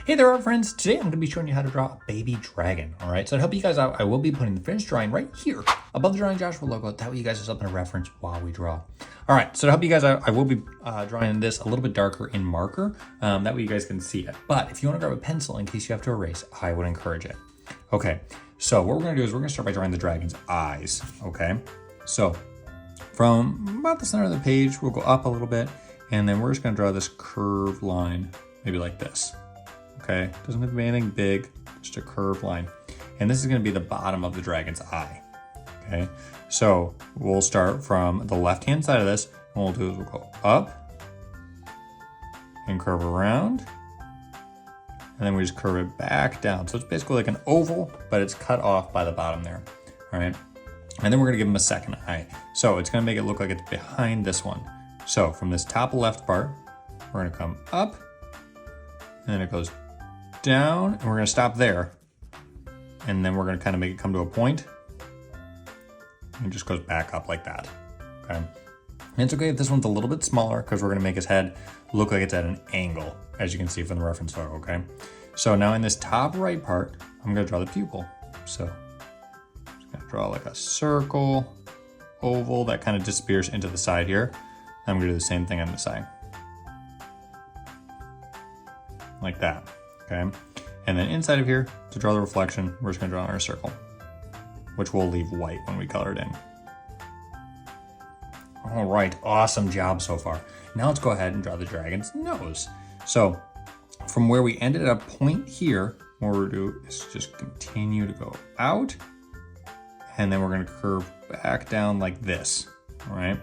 Hey there, art friends. Today I'm going to be showing you how to draw a baby dragon. All right, so to help you guys out, I will be putting the finished drawing right here above the Drawing Joshua logo. That way you guys have something to reference while we draw. All right, so to help you guys out, I will be drawing this a little bit darker in marker. That way you guys can see it. But if you want to grab a pencil in case you have to erase, I would encourage it. Okay, so what we're going to do is we're going to start by drawing the dragon's eyes. Okay, so from about the center of the page, we'll go up a little bit, and then we're just going to draw this curved line, maybe like this. Okay, doesn't have to be anything big, just a curved line. And this is going to be the bottom of the dragon's eye. Okay, so we'll start from the left-hand side of this, and what we'll do is we'll go up and curve around, and then we just curve it back down. So it's basically like an oval, but it's cut off by the bottom there. All right, and then we're going to give him a second eye. So it's going to make it look like it's behind this one. So from this top left part, we're going to come up, and then it goes down, and we're going to stop there, and then we're going to kind of make it come to a point, and it just goes back up like that. Okay, and it's okay if this one's a little bit smaller because we're going to make his head look like it's at an angle, as you can see from the reference photo. Okay, so now in this top right part, I'm going to draw the pupil. So I'm just going to draw like a circle, oval that kind of disappears into the side here. I'm going to do the same thing on the side, like that. Okay, and then inside of here, to draw the reflection, we're just going to draw our circle, which we'll leave white when we color it in. All right, awesome job so far. Now let's go ahead and draw the dragon's nose. So from where we ended at a point here, what we're going to do is just continue to go out, and then we're going to curve back down like this. All right,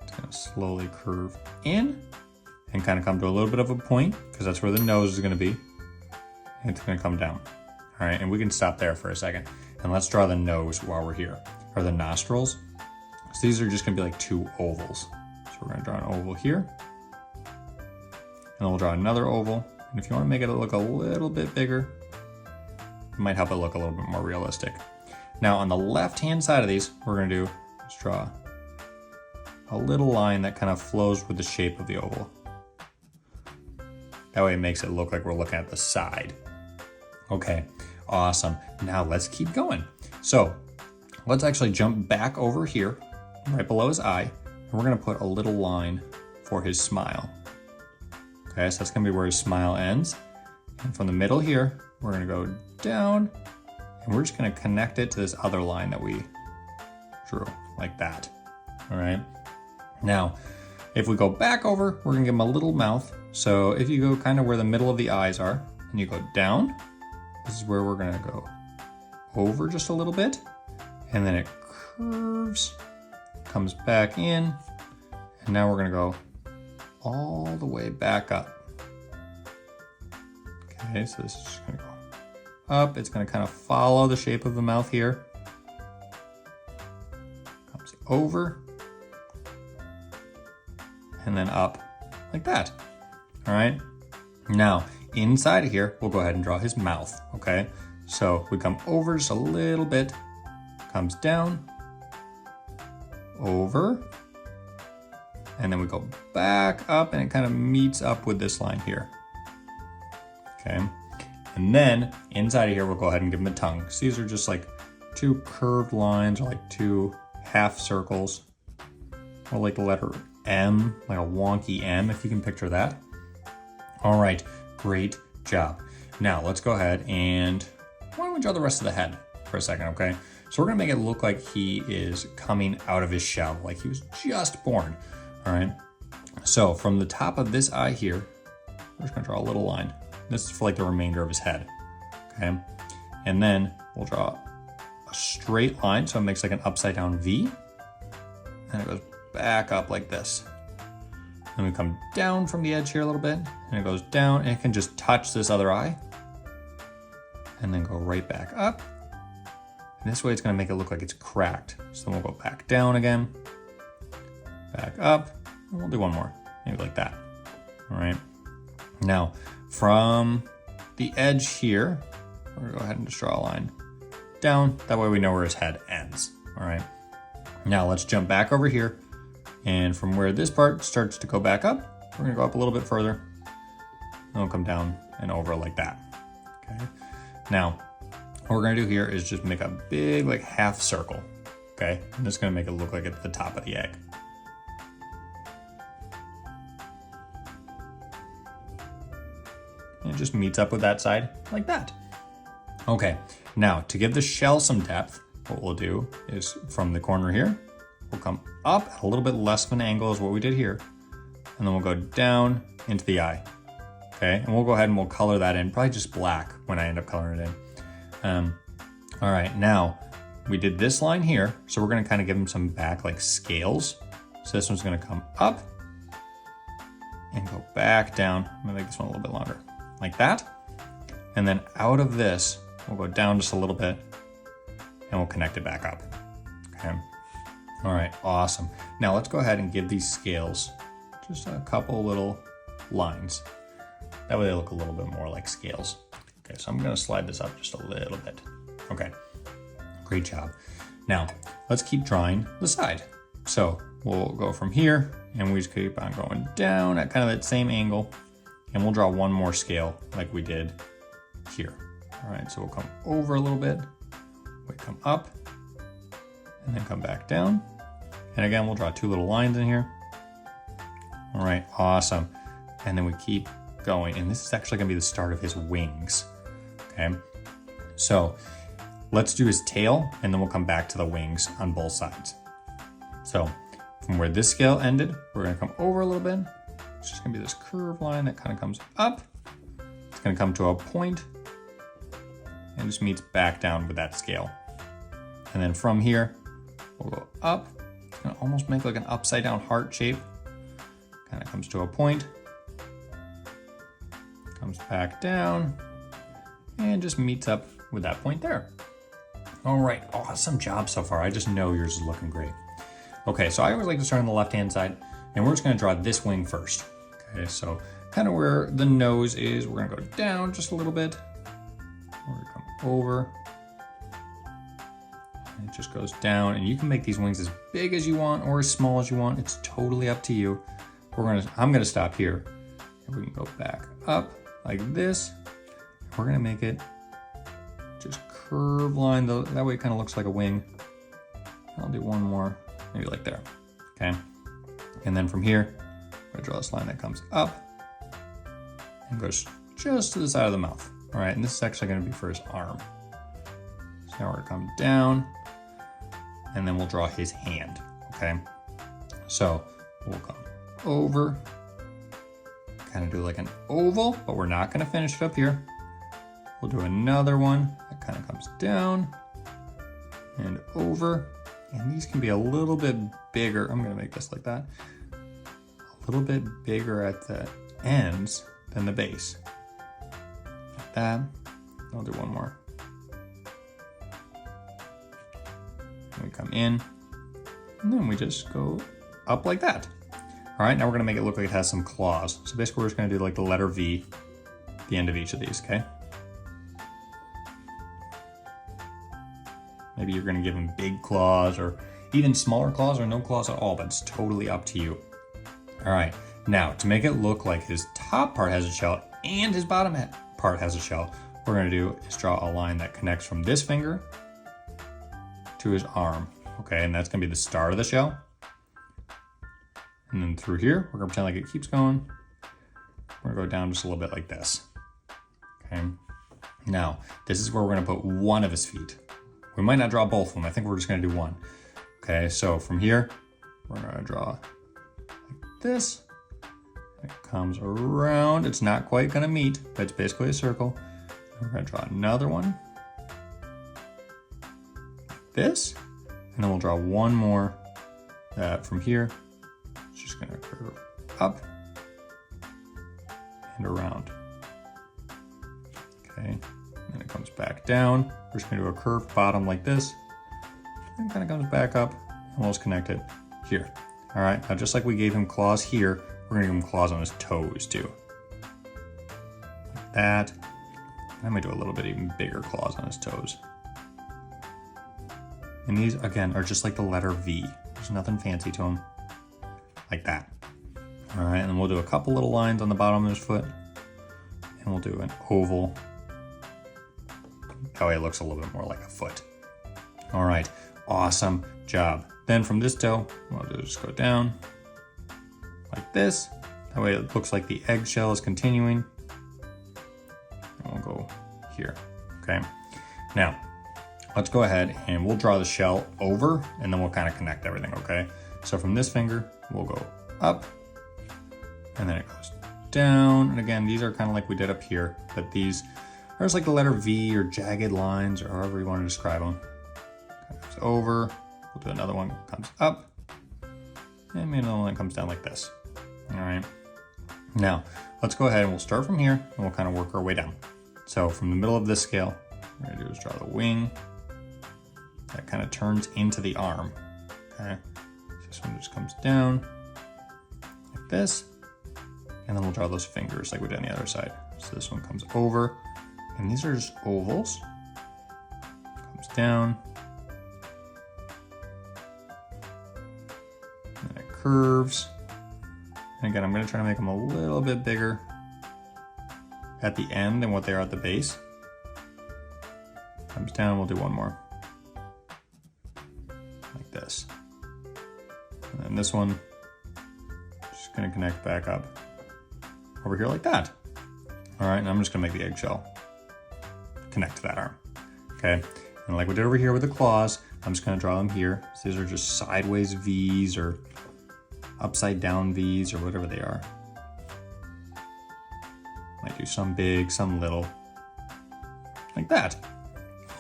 it's going to slowly curve in and kind of come to a little bit of a point because that's where the nose is going to be. And it's going to come down. All right, and we can stop there for a second. And let's draw the nose while we're here, or the nostrils. So these are just going to be like two ovals. So we're going to draw an oval here, and then we'll draw another oval. And if you want to make it look a little bit bigger, it might help it look a little bit more realistic. Now on the left-hand side of these, we're going to do is draw a little line that kind of flows with the shape of the oval. That way it makes it look like we're looking at the side. Okay, awesome. Now let's keep going. So let's actually jump back over here, right below his eye, and we're gonna put a little line for his smile. Okay, so that's gonna be where his smile ends. And from the middle here, we're gonna go down, and we're just gonna connect it to this other line that we drew, like that. All right. Now, if we go back over, we're gonna give him a little mouth. So if you go kind of where the middle of the eyes are, and you go down, this is where we're gonna go over just a little bit, and then it curves, comes back in, and now we're gonna go all the way back up. Okay, so this is just gonna go up. It's gonna kind of follow the shape of the mouth here. Comes over, and then up like that. All right, now inside of here, we'll go ahead and draw his mouth. Okay, so we come over just a little bit, comes down, over, and then we go back up, and it kind of meets up with this line here. Okay, and then inside of here, we'll go ahead and give him a tongue. So these are just like two curved lines, or like two half circles, or like the letter M, like a wonky M, if you can picture that. All right, great job. Now let's go ahead and why don't we draw the rest of the head for a second, okay? So we're gonna make it look like he is coming out of his shell, like he was just born, all right? So from the top of this eye here, we're just gonna draw a little line. This is for like the remainder of his head, okay? And then we'll draw a straight line, so it makes like an upside down V, and it goes back up like this. Then we come down from the edge here a little bit, and it goes down, and it can just touch this other eye, and then go right back up. And this way it's gonna make it look like it's cracked. So then we'll go back down again, back up, and we'll do one more, maybe like that. All right. Now, from the edge here, we're gonna go ahead and just draw a line down. That way we know where his head ends. All right. Now let's jump back over here. And from where this part starts to go back up, we're gonna go up a little bit further. and it'll come down and over like that. Okay. Now, what we're gonna do here is just make a big like half circle. Okay, I'm just gonna make it look like it's the top of the egg. And it just meets up with that side like that. Okay, now to give the shell some depth, what we'll do is from the corner here, we'll come up at a little bit less of an angle as what we did here, and then we'll go down into the eye. Okay, and we'll go ahead and we'll color that in, probably just black when I end up coloring it in. All right, now we did this line here, so we're gonna kind of give him some back like scales. So this one's gonna come up and go back down. I'm gonna make this one a little bit longer, like that. And then out of this, we'll go down just a little bit and we'll connect it back up, okay? All right, awesome. Now let's go ahead and give these scales just a couple little lines. That way they look a little bit more like scales. Okay, so I'm gonna slide this up just a little bit. Okay, great job. Now, let's keep drawing the side. So we'll go from here and we just keep on going down at kind of that same angle, and we'll draw one more scale like we did here. All right, so we'll come over a little bit, we come up, and then come back down. And again, we'll draw two little lines in here. All right, awesome. And then we keep going, and this is actually gonna be the start of his wings, okay? So let's do his tail, and then we'll come back to the wings on both sides. So from where this scale ended, we're gonna come over a little bit. It's just gonna be this curved line that kind of comes up. It's gonna come to a point and just meets back down with that scale. And then from here, we'll go up. It's gonna almost make like an upside down heart shape. Kind of comes to a point, comes back down, and just meets up with that point there. All right, awesome job so far. I just know yours is looking great. Okay, so I always like to start on the left-hand side, and we're just gonna draw this wing first. Okay, so kind of where the nose is, we're gonna go down just a little bit. We're gonna come over. And it just goes down, and you can make these wings as big as you want or as small as you want. It's totally up to you. I'm gonna stop here, and we can go back up like this. We're gonna make it just curved line, though. That way it kind of looks like a wing. I'll do one more, maybe like there, okay? And then from here, I'm gonna draw this line that comes up and goes just to the side of the mouth. All right, and this is actually gonna be for his arm. So now we're gonna come down, and then we'll draw his hand, okay? So we'll come over, kind of do like an oval, but we're not gonna finish it up here. We'll do another one that kind of comes down and over. And these can be a little bit bigger. I'm gonna make this like that. A little bit bigger at the ends than the base. Like that. I'll do one more. And we come in, and then we just go up like that. All right, now we're gonna make it look like it has some claws. So basically we're just gonna do like the letter V at the end of each of these, okay? Maybe you're gonna give him big claws or even smaller claws or no claws at all, but it's totally up to you. All right, now to make it look like his top part has a shell and his bottom part has a shell, what we're gonna do is draw a line that connects from this finger to his arm, okay? And that's gonna be the start of the shell. And then through here, we're gonna pretend like it keeps going. We're gonna go down just a little bit like this, okay? Now, this is where we're gonna put one of his feet. We might not draw both of them. I think we're just gonna do one. Okay, so from here, we're gonna draw like this. It comes around. It's not quite gonna meet, but it's basically a circle. And we're gonna draw another one. Like this. And then we'll draw one more from here. It's just gonna curve up and around. Okay, and it comes back down. We're just gonna do a curved bottom like this. And kind of comes back up and we'll just connect it here. All right, now just like we gave him claws here, we're gonna give him claws on his toes too. Like that. And I might do a little bit even bigger claws on his toes. And these, again, are just like the letter V. There's nothing fancy to them. Like that. All right, and then we'll do a couple little lines on the bottom of his foot. and we'll do an oval. That way it looks a little bit more like a foot. All right, awesome job. Then from this toe, what I'll do is just go down like this. That way it looks like the eggshell is continuing. And we'll go here, okay? Now, let's go ahead and we'll draw the shell over and then we'll kind of connect everything, okay? So from this finger, we'll go up and then it goes down. And again, these are kind of like we did up here, but these are just like the letter V or jagged lines or however you want to describe them. Comes over, we'll do another one, comes up, and maybe another one that comes down like this. All right. Now, let's go ahead and we'll start from here and we'll kind of work our way down. So from the middle of this scale, what we're gonna do is draw the wing that kind of turns into the arm, okay? So this one just comes down like this, and then we'll draw those fingers like we did on the other side. So this one comes over, and these are just ovals. Comes down, and then it curves. And again, I'm gonna try to make them a little bit bigger at the end than what they are at the base. Comes down, we'll do one more. Like this. And then this one, just gonna connect back up over here like that. All right, and I'm just gonna make the eggshell connect to that arm, okay? And like we did over here with the claws, I'm just gonna draw them here. So these are just sideways V's or upside down V's or whatever they are. Might do some big, some little, like that.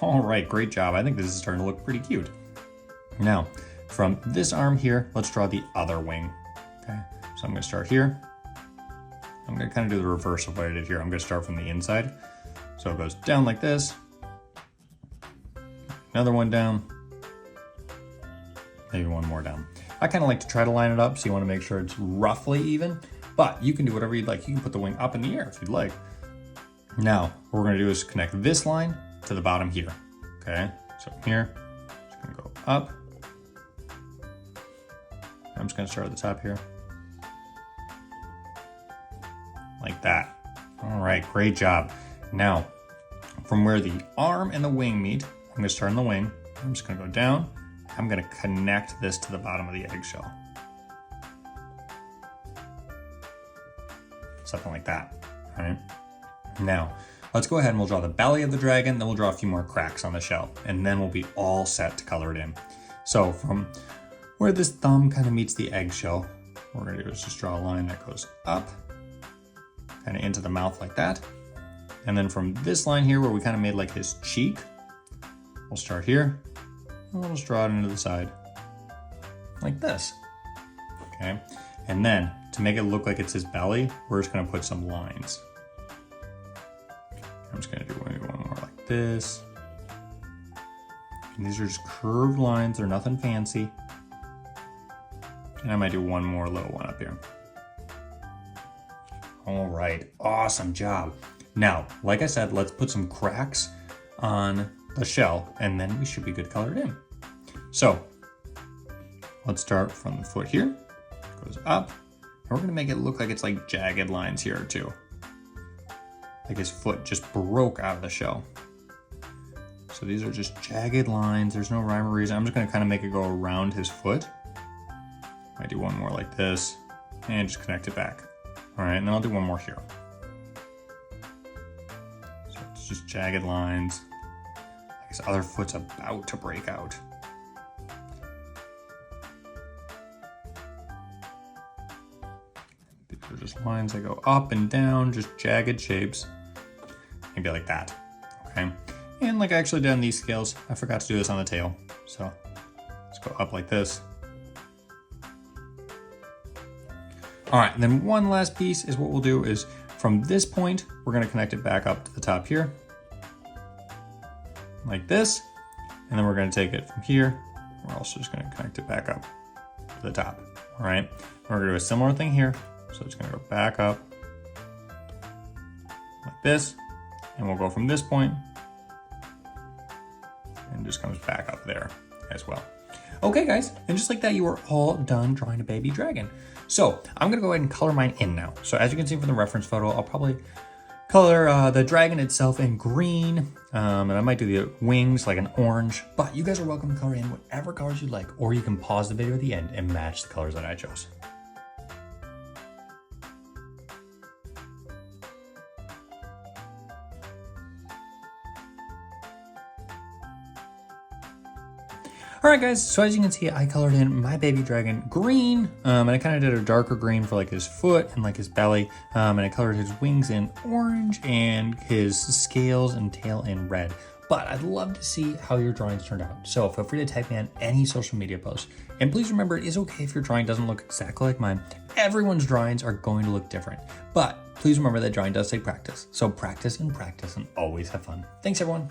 All right, great job. I think this is starting to look pretty cute. Now, from this arm here, let's draw the other wing, okay? So I'm gonna start here. I'm gonna kind of do the reverse of what I did here. I'm gonna start from the inside. So it goes down like this. Another one down. Maybe one more down. I kind of like to try to line it up, so you want to make sure it's roughly even, but you can do whatever you'd like. You can put the wing up in the air if you'd like. Now, what we're gonna do is connect this line to the bottom here, okay? So from here, just gonna go up. I'm just gonna start at the top here. Like that. All right, great job. Now, from where the arm and the wing meet, I'm gonna start on the wing. I'm just gonna go down. I'm gonna connect this to the bottom of the eggshell. Something like that, all right? Now, let's go ahead and we'll draw the belly of the dragon, then we'll draw a few more cracks on the shell, and then we'll be all set to color it in. So from where this thumb kind of meets the eggshell, what we're gonna do is just draw a line that goes up, kind of into the mouth like that. And then from this line here where we kind of made like his cheek, we'll start here, and we'll just draw it into the side, like this, okay? And then to make it look like it's his belly, we're just gonna put some lines. I'm just gonna do maybe one more like this. And these are just curved lines, they're nothing fancy. And I might do one more little one up here. All right, awesome job. Now, like I said, let's put some cracks on the shell and then we should be good colored in. So let's start from the foot here, goes up, and we're gonna make it look like it's like jagged lines here too. Like his foot just broke out of the shell. So these are just jagged lines. There's no rhyme or reason. I'm just gonna kind of make it go around his foot. I do one more like this and just connect it back. All right, and then I'll do one more here. So it's just jagged lines. His other foot's about to break out. These are just lines that go up and down, just jagged shapes. Maybe like that, okay? And like I actually did on these scales, I forgot to do this on the tail. So let's go up like this. All right, and then one last piece is what we'll do is from this point, we're gonna connect it back up to the top here, like this. And then we're gonna take it from here. We're also just gonna connect it back up to the top, all right? We're gonna do a similar thing here. So it's gonna go back up like this. And we'll go from this point and just comes back up there as well. Okay guys, and just like that, you are all done drawing a baby dragon. So I'm gonna go ahead and color mine in now. So as you can see from the reference photo, I'll probably color the dragon itself in green, and I might do the wings like an orange, but you guys are welcome to color in whatever colors you like, or you can pause the video at the end and match the colors that I chose. All right, guys, so as you can see, I colored in my baby dragon green, and I kind of did a darker green for like his foot and like his belly, and I colored his wings in orange and his scales and tail in red. But I'd love to see how your drawings turned out. So feel free to tag me on any social media posts. And please remember, it is okay if your drawing doesn't look exactly like mine. Everyone's drawings are going to look different. But please remember that drawing does take practice. So practice and always have fun. Thanks, everyone.